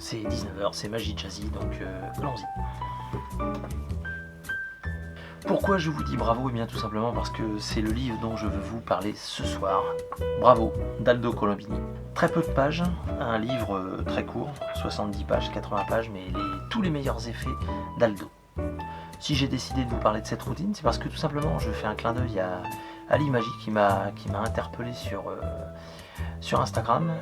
c'est 19h, c'est Magie Jazzy, donc allons-y. Pourquoi je vous dis bravo? Eh bien tout simplement parce que c'est le livre dont je veux vous parler ce soir. Bravo, d'Aldo Colombini. Très peu de pages, un livre très court, 70 pages, 80 pages, mais tous les meilleurs effets d'Aldo. Si j'ai décidé de vous parler de cette routine, c'est parce que tout simplement je fais un clin d'œil à Ali Magie qui m'a interpellé sur Instagram,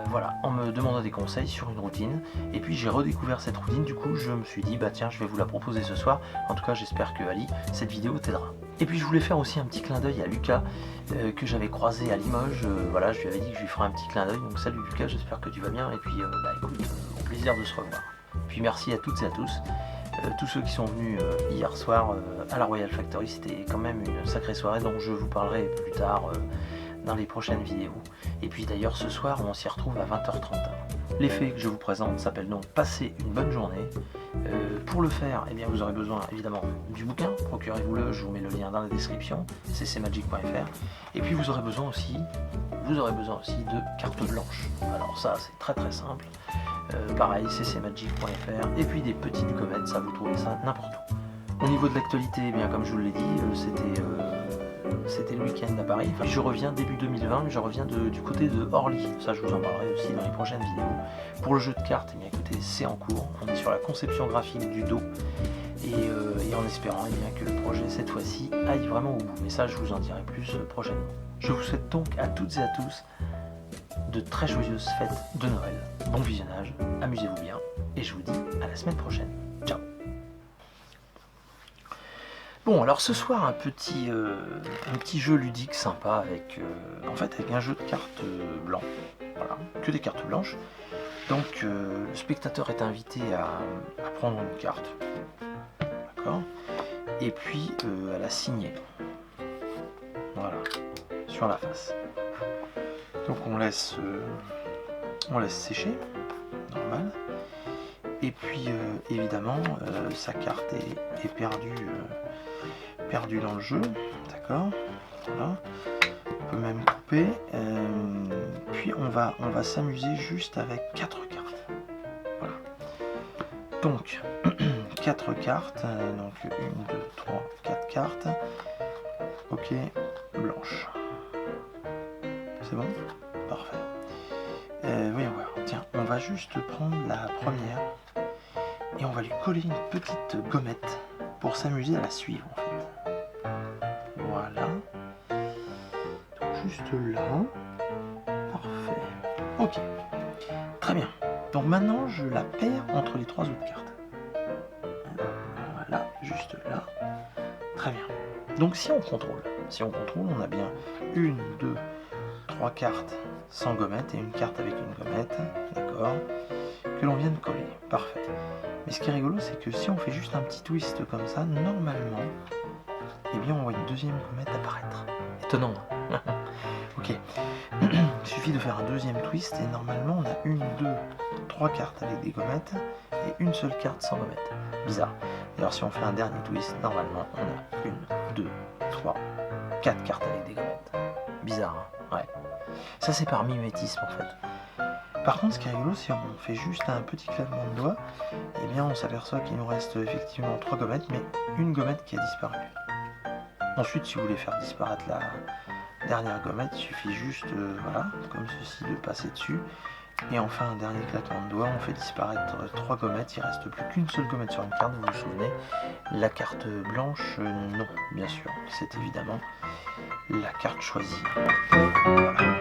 voilà, en me demandant des conseils sur une routine. Et puis j'ai redécouvert cette routine, du coup je me suis dit, bah tiens, je vais vous la proposer ce soir. En tout cas, j'espère que Ali, cette vidéo t'aidera. Et puis je voulais faire aussi un petit clin d'œil à Lucas, que j'avais croisé à Limoges. Voilà, je lui avais dit que je lui ferais un petit clin d'œil. Donc salut Lucas, j'espère que tu vas bien. Et puis bah écoute, au plaisir de se revoir. Puis merci à toutes et à tous. Tous ceux qui sont venus hier soir à la Royal Factory, c'était quand même une sacrée soirée dont je vous parlerai plus tard dans les prochaines vidéos. Et puis d'ailleurs ce soir on s'y retrouve à 20h31. L'effet que je vous présente s'appelle donc passer une bonne journée. Pour le faire, eh bien, vous aurez besoin évidemment du bouquin, procurez-vous-le, je vous mets le lien dans la description, ccmagic.fr. Et puis vous aurez besoin aussi de carte blanche. Alors ça c'est très très simple. Pareil, ccmagic.fr, et puis des petites gommettes, ça vous trouvez ça n'importe où. Au niveau de l'actualité, eh bien comme je vous l'ai dit, c'était le week-end à Paris. Enfin, je reviens début 2020, mais je reviens du côté de Orly. Ça, je vous en parlerai aussi dans les prochaines vidéos. Pour le jeu de cartes, eh bien, écoutez, c'est en cours. On est sur la conception graphique du dos. Et en espérant eh bien, que le projet, cette fois-ci, aille vraiment au bout. Mais ça, je vous en dirai plus prochainement. Je vous souhaite donc à toutes et à tous de très joyeuses fêtes de Noël. Bon visionnage, amusez-vous bien. Et je vous dis à la semaine prochaine. Ciao. Bon, alors ce soir, un petit jeu ludique sympa avec, avec un jeu de cartes blanc. Voilà, que des cartes blanches. Donc, le spectateur est invité à prendre une carte. D'accord. Et puis, à la signer. Voilà, sur la face. Donc, on laisse sécher, normal. Et puis, évidemment, sa carte est perdue dans le jeu, d'accord. Voilà. On peut même couper. Puis on va s'amuser juste avec 4 cartes. Voilà. Donc 4 cartes. Donc 1, 2, 3, 4 cartes. Ok, blanche. C'est bon? Parfait. Voyons voir. Tiens, on va juste prendre la première et on va lui coller une petite gommette pour s'amuser à la suivre en fait. Voilà. Donc juste là. Parfait. Ok. Très bien. Donc maintenant je la perds entre les 3 autres cartes. Voilà, juste là. Très bien. Donc si on contrôle, on a bien 1, 2, 3 cartes sans gommette et une carte avec une gommette, d'accord, que l'on vient de coller. Parfait. Mais ce qui est rigolo, c'est que si on fait juste un petit twist comme ça, normalement, eh bien on voit une deuxième gommette apparaître. Étonnant, hein. Ok. Il suffit de faire un deuxième twist et normalement on a 1, 2, 3 cartes avec des gommettes et une seule carte sans gommette. Bizarre. D'ailleurs si on fait un dernier twist, normalement on a 1, 2, 3, 4 cartes avec des gommettes. Bizarre, hein. Ouais. Ça c'est par mimétisme en fait. Par contre, ce qui est rigolo, si on fait juste un petit claquement de doigts, eh bien on s'aperçoit qu'il nous reste effectivement 3 gommettes, mais une gommette qui a disparu. Ensuite, si vous voulez faire disparaître la dernière gommette, il suffit juste, voilà, comme ceci, de passer dessus. Et enfin, un dernier claquement de doigts, on fait disparaître 3 gommettes, il ne reste plus qu'une seule gommette sur une carte, vous vous souvenez. La carte blanche, non, bien sûr, c'est évidemment la carte choisie. Voilà.